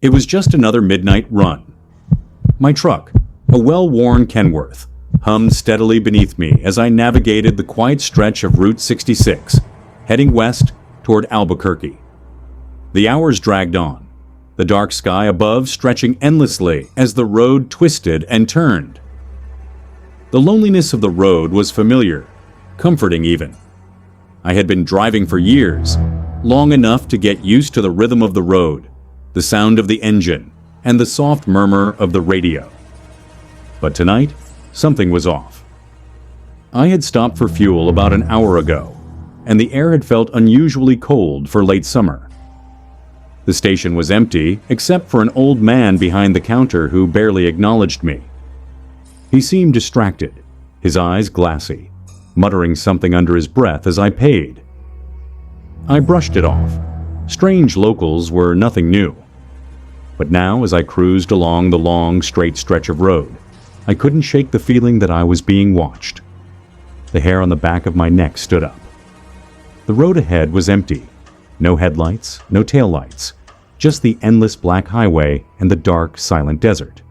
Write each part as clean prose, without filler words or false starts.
It was just another midnight run. My truck, a well-worn Kenworth, hummed steadily beneath me as I navigated the quiet stretch of Route 66, heading west toward Albuquerque. The hours dragged on, the dark sky above stretching endlessly as the road twisted and turned. The loneliness of the road was familiar, comforting even. I had been driving for years, long enough to get used to the rhythm of the road, the sound of the engine, and the soft murmur of the radio. But tonight, something was off. I had stopped for fuel about an hour ago, and the air had felt unusually cold for late summer. The station was empty except for an old man behind the counter who barely acknowledged me. He seemed distracted, his eyes glassy, muttering something under his breath as I paid. I brushed it off. Strange locals were nothing new. But now, as I cruised along the long, straight stretch of road, I couldn't shake the feeling that I was being watched. The hair on the back of my neck stood up. The road ahead was empty. No headlights, no taillights, just the endless black highway and the dark, silent desert.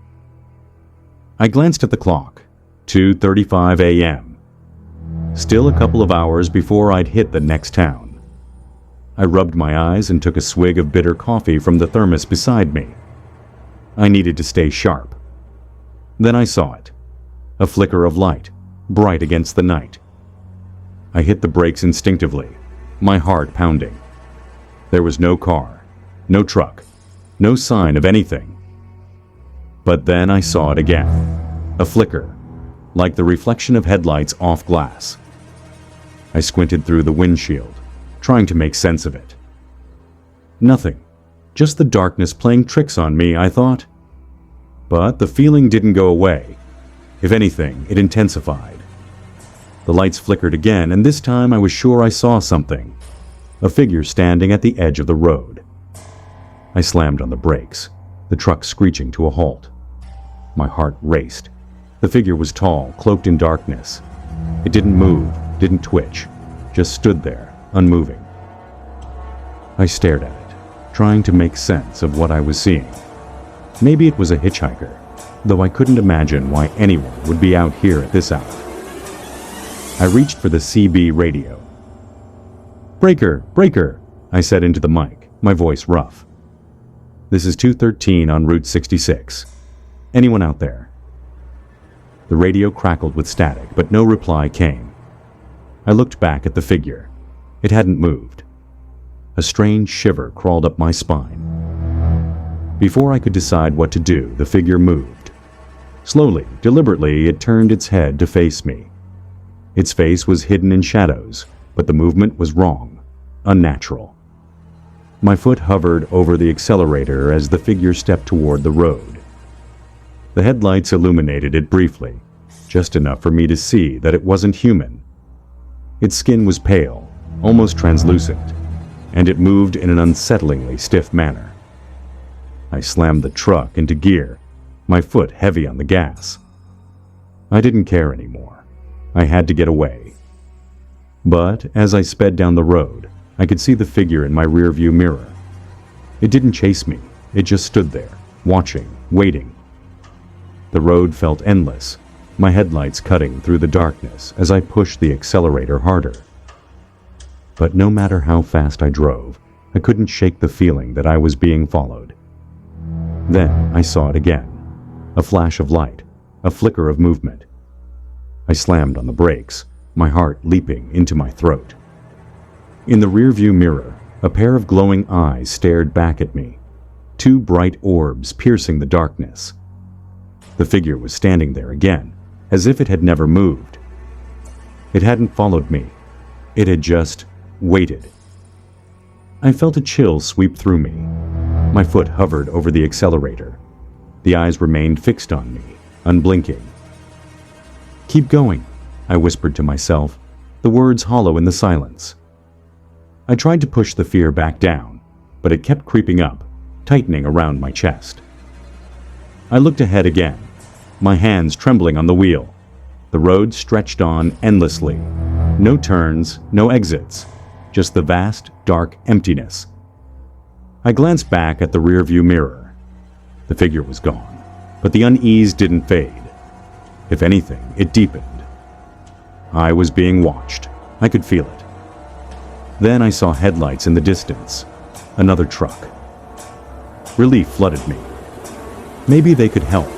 I glanced at the clock, 2:35 a.m. Still a couple of hours before I'd hit the next town. I rubbed my eyes and took a swig of bitter coffee from the thermos beside me. I needed to stay sharp. Then I saw it, a flicker of light, bright against the night. I hit the brakes instinctively, my heart pounding. There was no car, no truck, no sign of anything. But then I saw it again, a flicker, like the reflection of headlights off glass. I squinted through the windshield, trying to make sense of it. Nothing, just the darkness playing tricks on me, I thought. But the feeling didn't go away. If anything, it intensified. The lights flickered again, and this time I was sure I saw something, a figure standing at the edge of the road. I slammed on the brakes, the truck screeching to a halt. My heart raced. The figure was tall, cloaked in darkness. It didn't move, didn't twitch, just stood there, unmoving. I stared at it, trying to make sense of what I was seeing. Maybe it was a hitchhiker, though I couldn't imagine why anyone would be out here at this hour. I reached for the CB radio. "Breaker, breaker," I said into the mic, my voice rough. "This is 213 on Route 66. Anyone out there?" The radio crackled with static, but no reply came. I looked back at the figure. It hadn't moved. A strange shiver crawled up my spine. Before I could decide what to do, the figure moved. Slowly, deliberately, it turned its head to face me. Its face was hidden in shadows, but the movement was wrong, unnatural. My foot hovered over the accelerator as the figure stepped toward the road. The headlights illuminated it briefly, just enough for me to see that it wasn't human. Its skin was pale, almost translucent, and it moved in an unsettlingly stiff manner. I slammed the truck into gear, my foot heavy on the gas. I didn't care anymore. I had to get away. But as I sped down the road, I could see the figure in my rearview mirror. It didn't chase me, it just stood there, watching, waiting. The road felt endless, my headlights cutting through the darkness as I pushed the accelerator harder. But no matter how fast I drove, I couldn't shake the feeling that I was being followed. Then I saw it again, a flash of light, a flicker of movement. I slammed on the brakes, my heart leaping into my throat. In the rearview mirror, a pair of glowing eyes stared back at me, two bright orbs piercing the darkness. The figure was standing there again, as if it had never moved. It hadn't followed me. It had just waited. I felt a chill sweep through me. My foot hovered over the accelerator. The eyes remained fixed on me, unblinking. "Keep going," I whispered to myself, the words hollow in the silence. I tried to push the fear back down, but it kept creeping up, tightening around my chest. I looked ahead again, my hands trembling on the wheel. The road stretched on endlessly. No turns, no exits, just the vast, dark emptiness. I glanced back at the rearview mirror, The figure was gone, but the unease didn't fade. If anything, it deepened. I was being watched. I could feel it. Then I saw headlights in the distance. Another truck. Relief flooded me. Maybe they could help.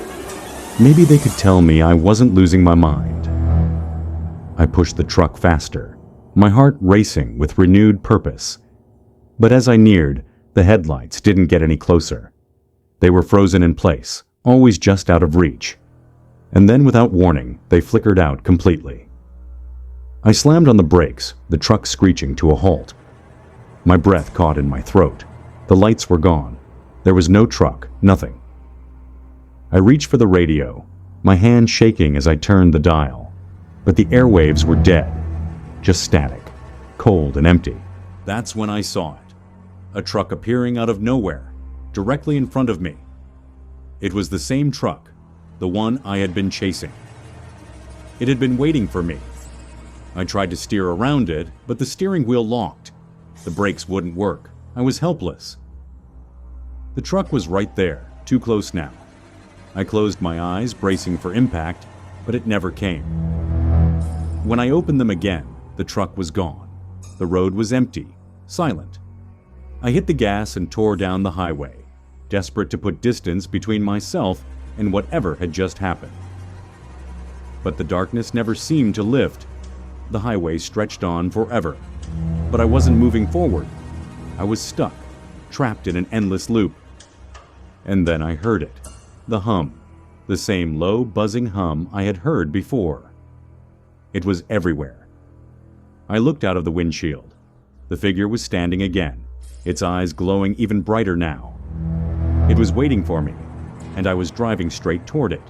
Maybe they could tell me I wasn't losing my mind. I pushed the truck faster, my heart racing with renewed purpose. But as I neared, the headlights didn't get any closer. They were frozen in place, always just out of reach. And then without warning, they flickered out completely. I slammed on the brakes, the truck screeching to a halt. My breath caught in my throat. The lights were gone. There was no truck, nothing. I reached for the radio, my hand shaking as I turned the dial. But the airwaves were dead, just static, cold and empty. That's when I saw it. A truck appearing out of nowhere, directly in front of me. It was the same truck, the one I had been chasing. It had been waiting for me. I tried to steer around it, but the steering wheel locked. The brakes wouldn't work. I was helpless. The truck was right there, too close now. I closed my eyes, bracing for impact, but it never came. When I opened them again, the truck was gone. The road was empty, silent. I hit the gas and tore down the highway, desperate to put distance between myself and whatever had just happened. But the darkness never seemed to lift. The highway stretched on forever. But I wasn't moving forward. I was stuck, trapped in an endless loop. And then I heard it. The hum. The same low, buzzing hum I had heard before. It was everywhere. I looked out of the windshield. The figure was standing again, its eyes glowing even brighter now. It was waiting for me, and I was driving straight toward it.